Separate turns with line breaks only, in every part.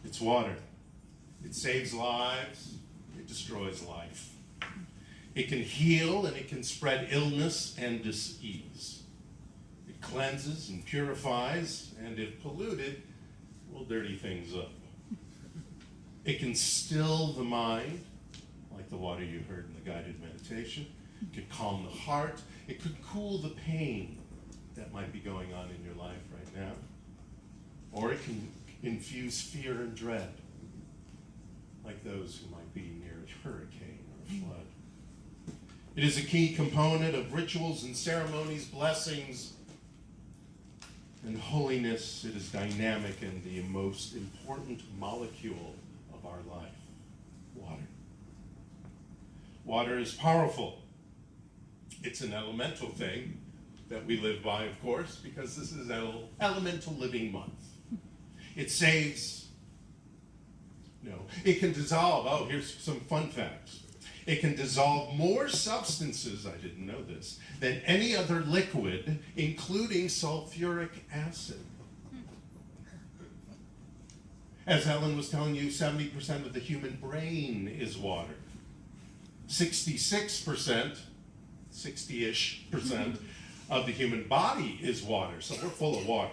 It's water. It saves lives. It destroys life. It can heal and it can spread illness and disease. It cleanses and purifies, and if polluted, will dirty things up. It can still the mind, like the water you heard in the guided meditation. It could calm the heart. It could cool the pain that might be going on in your life right now. Or it can infuse fear and dread, like those who might be near a hurricane or a flood. It is a key component of rituals and ceremonies, blessings, and holiness. It is dynamic and the most important molecule of our life, water. Water is powerful. It's an elemental thing that we live by, of course, because this is Elemental Living Month. It saves, it can dissolve. Oh, here's some fun facts. It can dissolve more substances, I didn't know this, than any other liquid, including sulfuric acid. As Helen was telling you, 70% of the human brain is water. 66%, 60-ish percent of the human body is water, so we're full of water.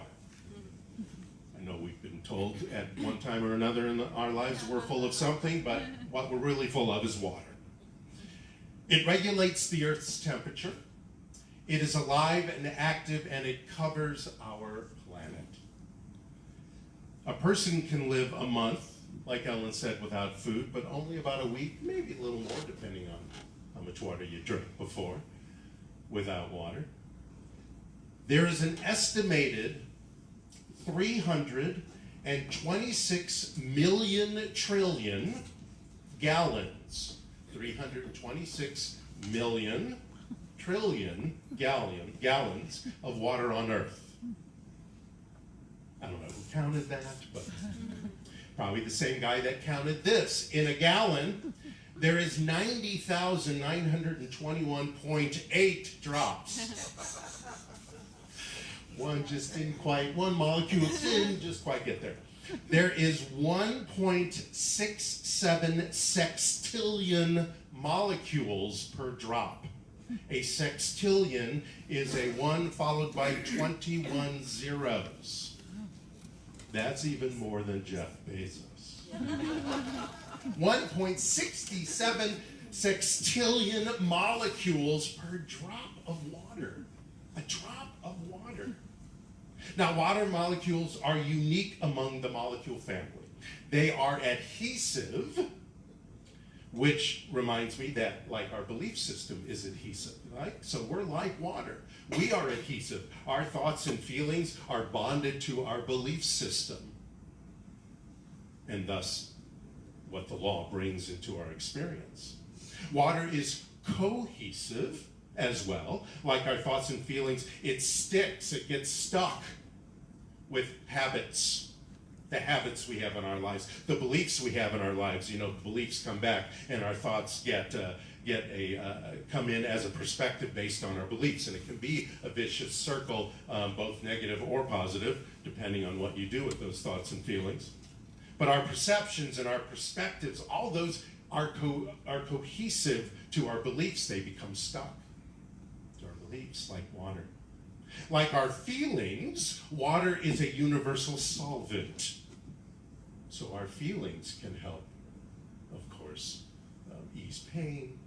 I know we've been told at one time or another in our lives we're full of something, but what we're really full of is water. It regulates the Earth's temperature. It is alive and active, and it covers our planet. A person can live a month, like Ellen said, without food, but only about a week, maybe a little more, depending on how much water you drank before, without water. There is an estimated 326 million trillion gallons, 326 million trillion gallons of water on Earth. I don't know who counted that, but probably the same guy that counted this. In a gallon, there is 90,921.8 drops. One molecule didn't just quite get there. There is 1.67 sextillion molecules per drop. A sextillion is a 1 followed by 21 zeros. That's even more than Jeff Bezos. 1.67 sextillion molecules per drop of water. A drop of water. Now, water molecules are unique among the molecule family. They are adhesive, which reminds me that, like, our belief system is adhesive, right? So we're like water. We are adhesive. Our thoughts and feelings are bonded to our belief system, and thus what the law brings into our experience. Water is cohesive as well. Like our thoughts and feelings, it sticks, it gets stuck with habits. The habits we have in our lives, the beliefs we have in our lives. Beliefs come back, and our thoughts come in as a perspective based on our beliefs, and it can be a vicious circle, both negative or positive, depending on what you do with those thoughts and feelings. But our perceptions and our perspectives, all those are cohesive to our beliefs. They become stuck to our beliefs, like water. Like our feelings, water is a universal solvent. So our feelings can help, of course, ease pain,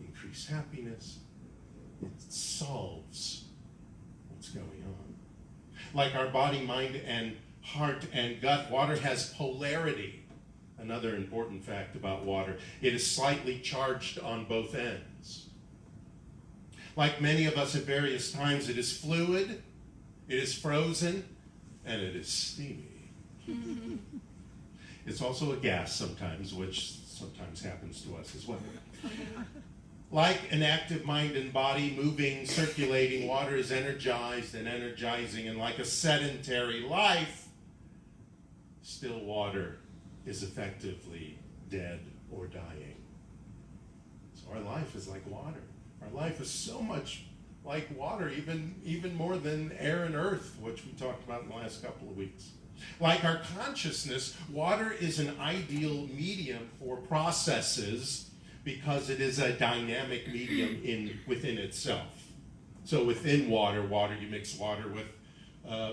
increase happiness. It solves what's going on. Like our body, mind, and heart and gut, water has polarity. Another important fact about water, it is slightly charged on both ends. Like many of us at various times, it is fluid, it is frozen, and it is steamy. It's also a gas sometimes, which sometimes happens to us as well. Like an active mind and body, moving, circulating, water is energized and energizing, and like a sedentary life, still water is effectively dead or dying. So our life is like water. Our life is so much like water, even more than air and earth, which we talked about in the last couple of weeks. Like our consciousness, water is an ideal medium for processes because it is a dynamic medium within itself. So within water, you mix water with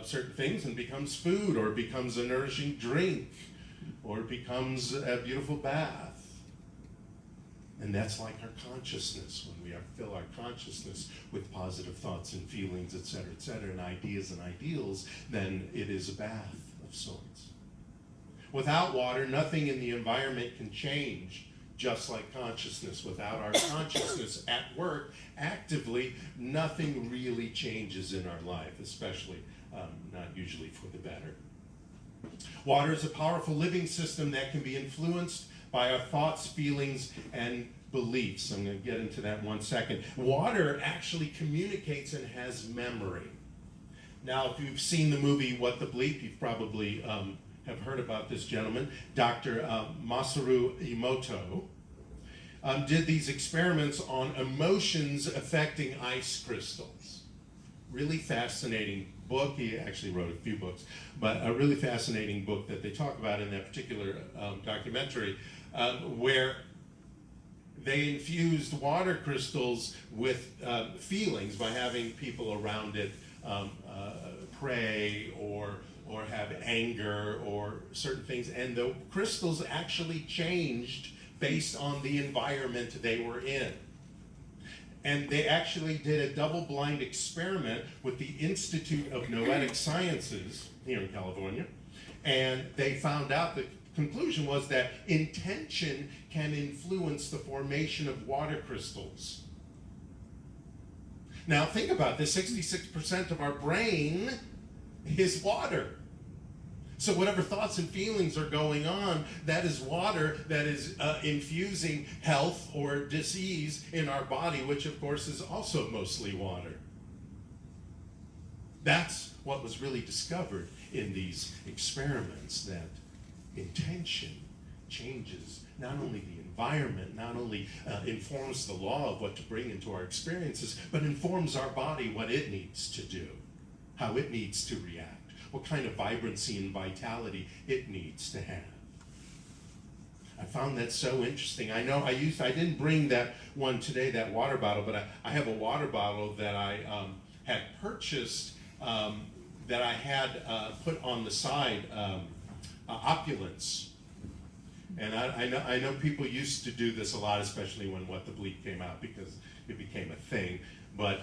certain things and it becomes food, or it becomes a nourishing drink, or it becomes a beautiful bath. And that's like our consciousness. When we fill our consciousness with positive thoughts and feelings, etc., and ideas and ideals, then it is a bath of sorts. Without water, nothing in the environment can change, just like consciousness. Without our consciousness at work, actively, nothing really changes in our life, especially not usually for the better. Water is a powerful living system that can be influenced by our thoughts, feelings, and beliefs. I'm going to get into that in 1 second. Water actually communicates and has memory. Now, if you've seen the movie What the Bleep, you've probably have heard about this gentleman. Dr. Masaru Emoto did these experiments on emotions affecting ice crystals. Really fascinating book. He actually wrote a few books, but a really fascinating book that they talk about in that particular documentary, where they infused water crystals with feelings by having people around it pray or have anger or certain things, and the crystals actually changed based on the environment they were in. And they actually did a double-blind experiment with the Institute of Noetic Sciences here in California, and they found out the conclusion was that intention can influence the formation of water crystals. Now think about this, 66% of our brain is water. So whatever thoughts and feelings are going on, that is water that is infusing health or disease in our body, which of course is also mostly water. That's what was really discovered in these experiments, that intention changes not only the environment, not only informs the law of what to bring into our experiences, but informs our body what it needs to do, how it needs to react, what kind of vibrancy and vitality it needs to have. I found that so interesting. I know I didn't bring that one today, that water bottle, but I have a water bottle that I had purchased, that I had put on the side, opulence. And I know people used to do this a lot, especially when What the Bleep came out, because it became a thing. But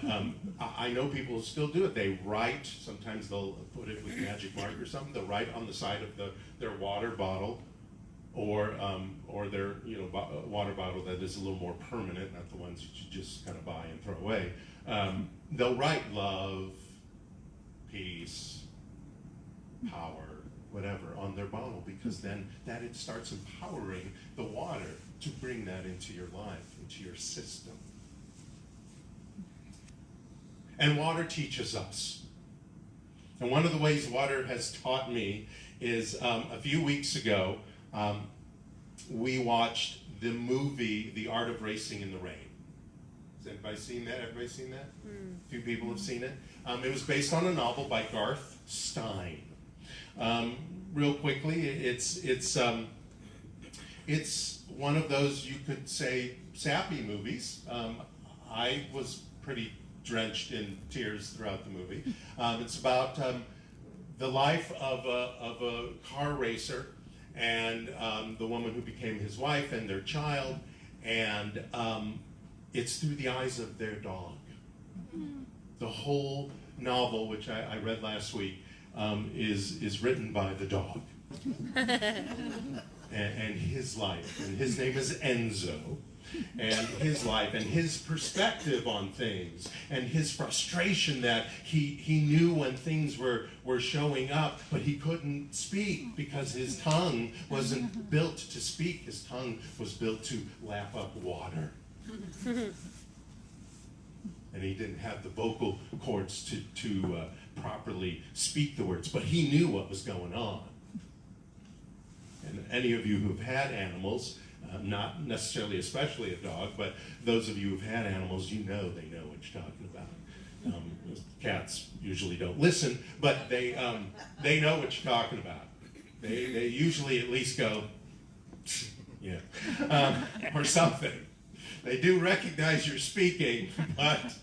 I know people still do it. They write, sometimes they'll put it with magic mark or something, they'll write on the side of their water bottle, or their water bottle that is a little more permanent, not the ones that you just kind of buy and throw away. They'll write love, peace, power, whatever on their bottle, because then that it starts empowering the water to bring that into your life, into your system. And water teaches us. And one of the ways water has taught me is a few weeks ago, we watched the movie The Art of Racing in the Rain. Has anybody seen that? Everybody seen that? A few people have seen it. It was based on a novel by Garth Stein. Real quickly, it's one of those, you could say, sappy movies. I was pretty drenched in tears throughout the movie. It's about the life of a car racer and the woman who became his wife and their child, and it's through the eyes of their dog. The whole novel, which I read last week, is written by the dog and his life, and his name is Enzo. And his life and his perspective on things and his frustration that he knew when things were showing up, but he couldn't speak because his tongue wasn't built to speak. His tongue was built to lap up water. And he didn't have the vocal cords to properly speak the words, but he knew what was going on. And any of you who've had animals, not necessarily especially a dog, but those of you who've had animals, they know what you're talking about. Cats usually don't listen, but they know what you're talking about. They usually at least go, yeah, or something. They do recognize you're speaking, but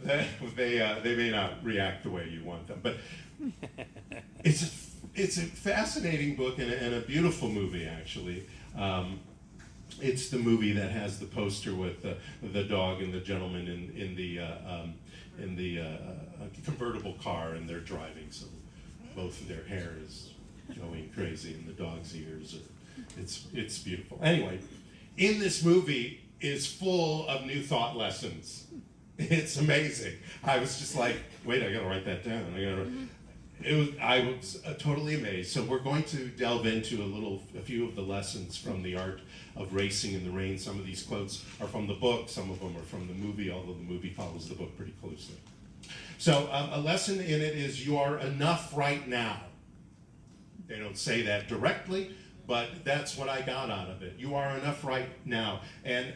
they may not react the way you want them. But it's a fascinating book and a beautiful movie, actually. It's the movie that has the poster with the dog and the gentleman in the convertible car, and they're driving, so both of their hair is going crazy, and the dog's ears are. It's beautiful. Anyway, in this movie is full of new thought lessons. It's amazing. I was just like, wait, I gotta write that down. I was totally amazed. So we're going to delve into a few of the lessons from The Art of Racing in the Rain. Some of these quotes are from the book, some of them are from the movie, although the movie follows the book pretty closely. So a lesson in it is you are enough right now. They don't say that directly, but that's what I got out of it. You are enough right now. And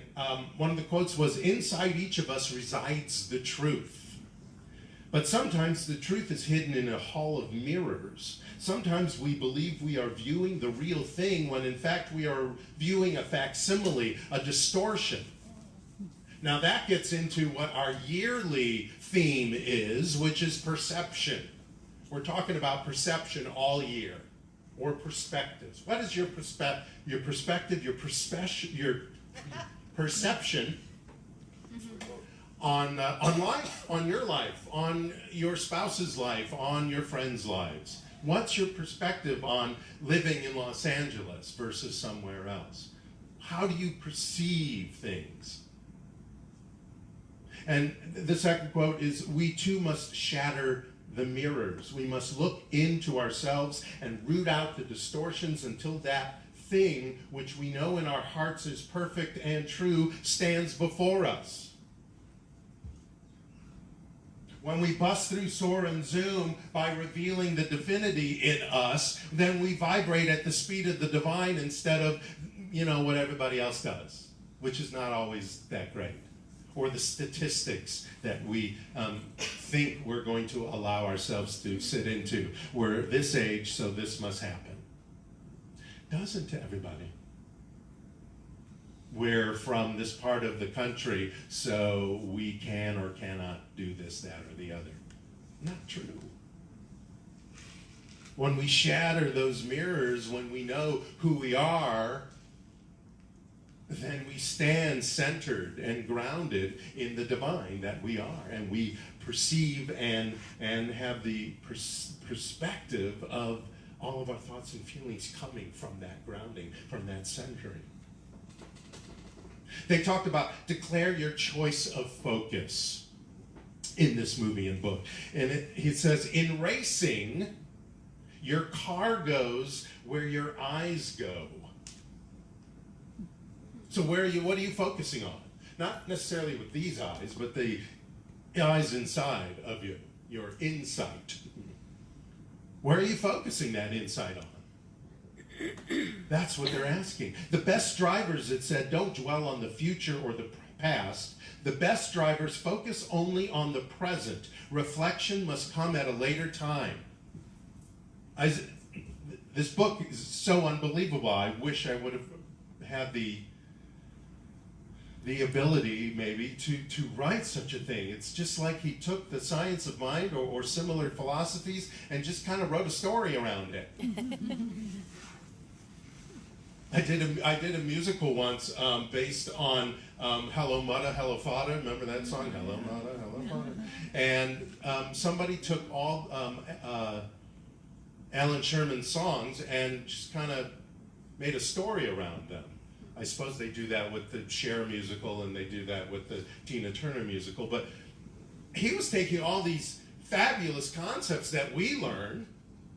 one of the quotes was, inside each of us resides the truth. But sometimes the truth is hidden in a hall of mirrors. Sometimes we believe we are viewing the real thing when in fact we are viewing a facsimile, a distortion. Now that gets into what our yearly theme is, which is perception. We're talking about perception all year, or perspectives. What is your perspective, your perception on life, on your life, on your spouse's life, on your friends' lives? What's your perspective on living in Los Angeles versus somewhere else? How do you perceive things? And the second quote is, we too must shatter the mirrors. We must look into ourselves and root out the distortions until that thing which we know in our hearts is perfect and true stands before us. When we bust through Soar and Zoom by revealing the divinity in us, then we vibrate at the speed of the divine instead of, what everybody else does, which is not always that great. Or the statistics that we think we're going to allow ourselves to sit into. We're this age, so this must happen. Doesn't to everybody. We're from this part of the country, so we can or cannot do this, that, or the other. Not true. When we shatter those mirrors, when we know who we are, then we stand centered and grounded in the divine that we are, and we perceive and have the perspective of all of our thoughts and feelings coming from that grounding, from that centering. They talked about declare your choice of focus in this movie and book. And it says, in racing, your car goes where your eyes go. So what are you focusing on? Not necessarily with these eyes, but the eyes inside of you, your insight. Where are you focusing that insight on? That's what they're asking. The best drivers, it said, don't dwell on the future or the past. The best drivers focus only on the present. Reflection must come at a later time. This book is so unbelievable. I wish I would have had the ability maybe to write such a thing. It's just like he took the science of mind or similar philosophies and just kind of wrote a story around it. I did a musical once based on Hello Mudda, Hello Fada. Remember that song? Hello Mudda, Hello Fada. And somebody took all Alan Sherman's songs and just kind of made a story around them. I suppose they do that with the Cher musical and they do that with the Tina Turner musical. But he was taking all these fabulous concepts that we learn,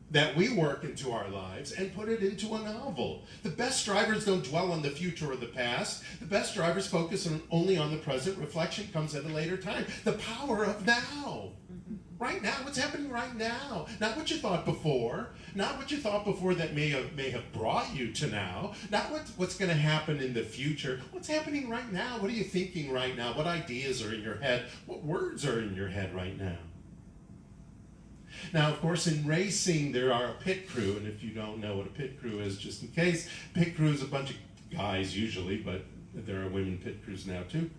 that we work into our lives, and put it into a novel. The best drivers don't dwell on the future or the past. The best drivers focus only on the present. Reflection comes at a later time. The power of now. Right now, what's happening right now. Not what you thought before. Not what you thought before that may have brought you to now. Not what's going to happen in the future. What's happening right now? What are you thinking right now? What ideas are in your head? What words are in your head right now? Now, of course, in racing, there are a pit crew, and if you don't know what a pit crew is, just in case, pit crew is a bunch of guys usually, but there are women pit crews now too,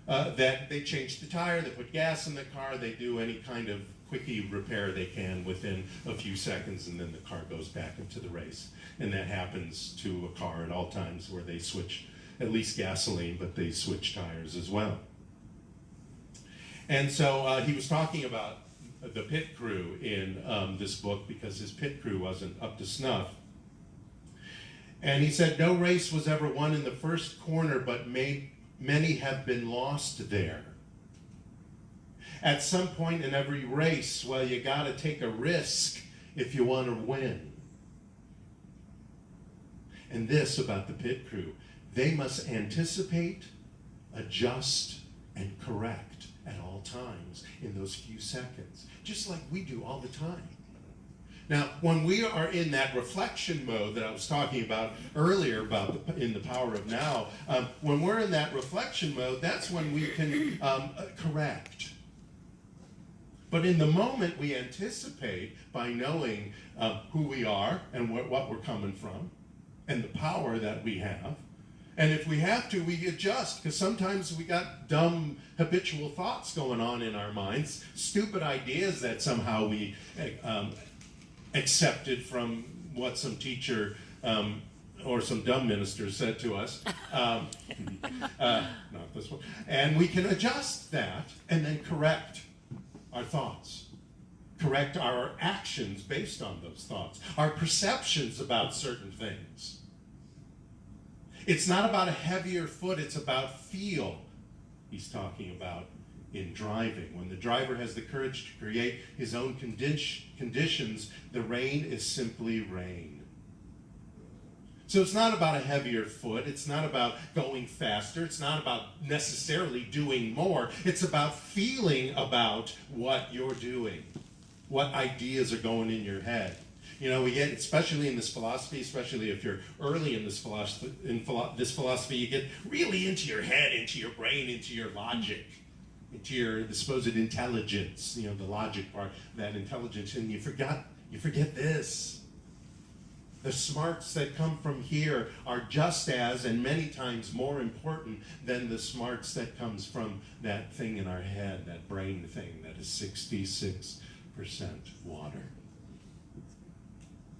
that they change the tire, they put gas in the car, they do any kind of quickie repair they can within a few seconds, and then the car goes back into the race. And that happens to a car at all times, where they switch at least gasoline, but they switch tires as well. And so he was talking about the pit crew in this book, because his pit crew wasn't up to snuff. And he said, no race was ever won in the first corner, but many have been lost there. At some point in every race, well, you got to take a risk if you want to win. And this about the pit crew: they must anticipate, adjust, and correct at all times in those few seconds, just like we do all the time. Now, when we are in that reflection mode that I was talking about earlier about in the Power of Now, when we're in that reflection mode, that's when we can correct. But in the moment, we anticipate by knowing who we are and what we're coming from and the power that we have. And if we have to, we adjust, because sometimes we got dumb, habitual thoughts going on in our minds, stupid ideas that somehow we accepted from what some teacher or some dumb minister said to us. Not this one. And we can adjust that and then correct our thoughts. Correct our actions based on those thoughts. Our perceptions about certain things. It's not about a heavier foot, it's about feel. He's talking about in driving. When the driver has the courage to create his own conditions, the rain is simply rain. So it's not about a heavier foot, it's not about going faster, it's not about necessarily doing more, it's about feeling about what you're doing, what ideas are going in your head. You know, we get, especially in this philosophy, especially if you're early in this philosophy, you get really into your head, into your brain, into your logic, into your supposed intelligence, you know, the logic part, that intelligence, and you forget this. The smarts that come from here are just as, and many times more important than the smarts that comes from that thing in our head, that brain thing that is 66% water.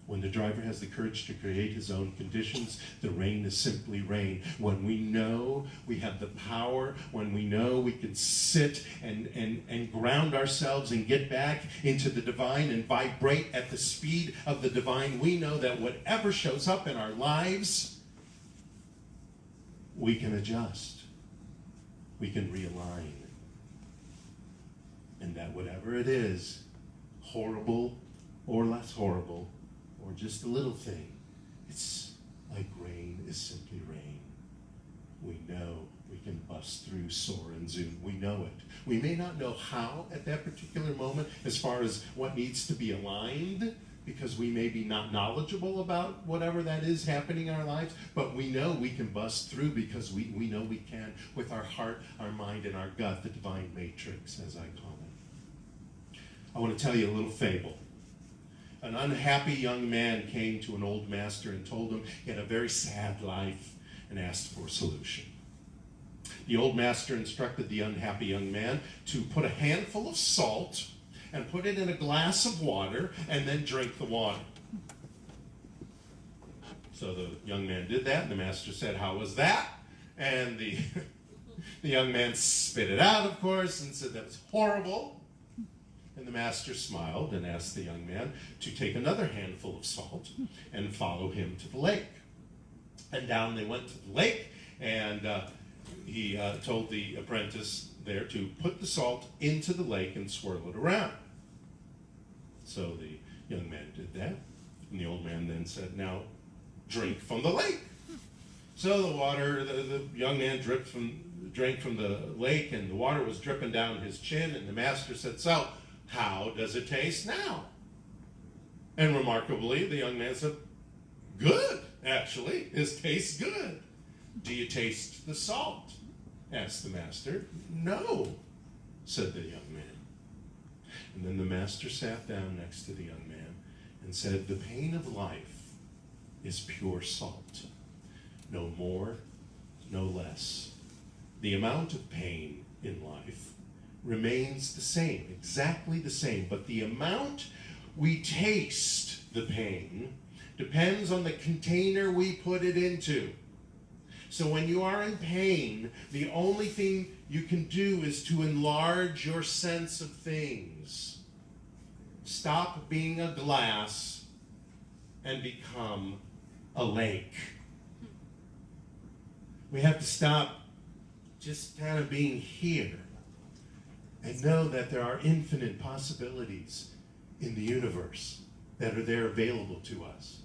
When the driver has the courage to create his own conditions, the rain is simply rain. When we know we have the power, when we know we can sit and ground ourselves and get back into the divine and vibrate at the speed of the divine, we know that whatever shows up in our lives, we can adjust. We can realign. And that whatever it is, horrible or less horrible, or just a little thing, it's like rain is simply rain. We know we can bust through, soar, and zoom. We know it. We may not know how at that particular moment as far as what needs to be aligned, because we may be not knowledgeable about whatever that is happening in our lives, but we know we can bust through because we know we can with our heart, our mind, and our gut, the divine matrix, as I call it. I want to tell you a little fable. An unhappy young man came to an old master and told him he had a very sad life and asked for a solution. The old master instructed the unhappy young man to put a handful of salt and put it in a glass of water and then drink the water. So the young man did that, and the master said, "How was that?" And the young man spit it out, of course, and said, "That was horrible." And the master smiled and asked the young man to take another handful of salt and follow him to the lake. And down they went to the lake, and he told the apprentice there to put the salt into the lake and swirl it around. So the young man did that, and the old man then said, "Now drink from the lake." So the young man drank from the lake, and the water was dripping down his chin, and the master said, "So, how does it taste now?" And remarkably, the young man said, "Good, actually. It tastes good." "Do you taste the salt?" asked the master. "No," said the young man. And then the master sat down next to the young man and said, the pain of life is pure salt. No more, no less. The amount of pain in life remains the same, exactly the same, but the amount we taste the pain depends on the container we put it into. So when you are in pain, the only thing you can do is to enlarge your sense of things. Stop being a glass and become a lake. We have to stop just kind of being here and know that there are infinite possibilities in the universe that are there available to us.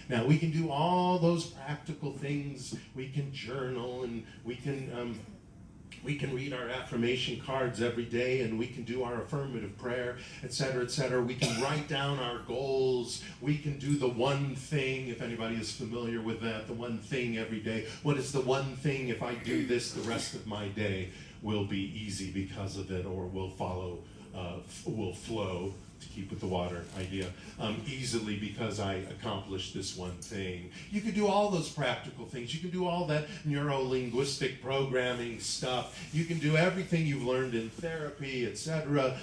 Now, we can do all those practical things. We can journal, and we can read our affirmation cards every day, and we can do our affirmative prayer, etc., etc. We can write down our goals. We can do the one thing, if anybody is familiar with that, the one thing every day. What is the one thing? If I do this, the rest of my day will be easy because of it, or will follow, will flow, to keep with the water idea, easily because I accomplished this one thing. You can do all those practical things. You can do all that neuro-linguistic programming stuff. You can do everything you've learned in therapy, etc.,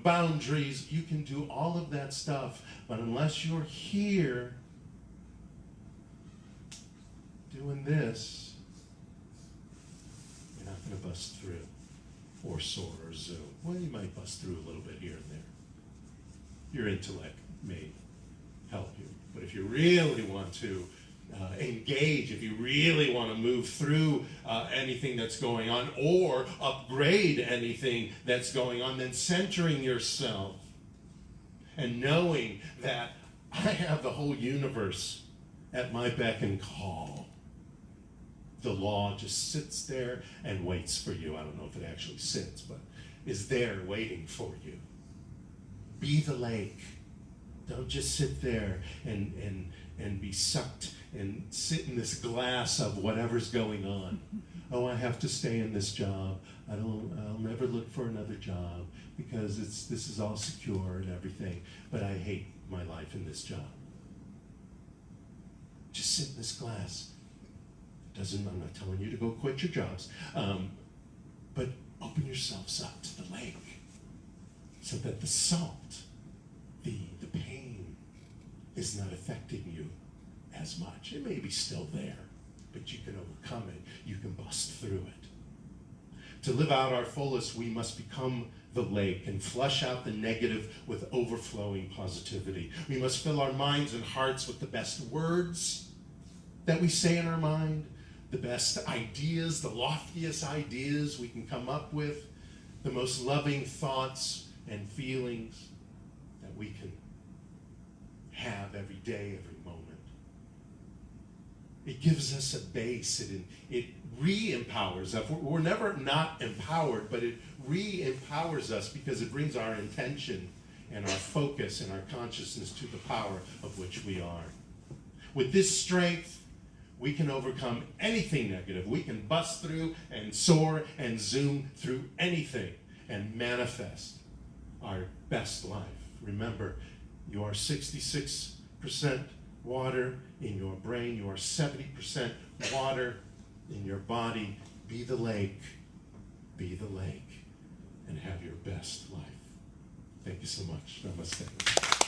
boundaries. You can do all of that stuff, but unless you're here doing this, you're not going to bust through, or soar, or zoom. Well, you might bust through a little bit here and there. Your intellect may help you. But if you really want to engage, if you really want to move through anything that's going on, or upgrade anything that's going on, then centering yourself and knowing that I have the whole universe at my beck and call. The law just sits there and waits for you. I don't know if it actually sits, but is there waiting for you. Be the lake. Don't just sit there and be sucked and sit in this glass of whatever's going on. Oh, I have to stay in this job. I'll never look for another job because this is all secure and everything, but I hate my life in this job. Just sit in this glass. I'm not telling you to go quit your jobs, but open yourselves up to the lake, so that the salt, the pain, is not affecting you as much. It may be still there, but you can overcome it. You can bust through it. To live out our fullest, we must become the lake and flush out the negative with overflowing positivity. We must fill our minds and hearts with the best words that we say in our mind, the best ideas, the loftiest ideas we can come up with, the most loving thoughts and feelings that we can have every day, every moment. It gives us a base. It re-empowers us. We're never not empowered, but it re-empowers us because it brings our intention and our focus and our consciousness to the power of which we are. With this strength, we can overcome anything negative. We can bust through and soar and zoom through anything and manifest our best life. Remember, you are 66% water in your brain. You are 70% water in your body. Be the lake, and have your best life. Thank you so much. Namaste.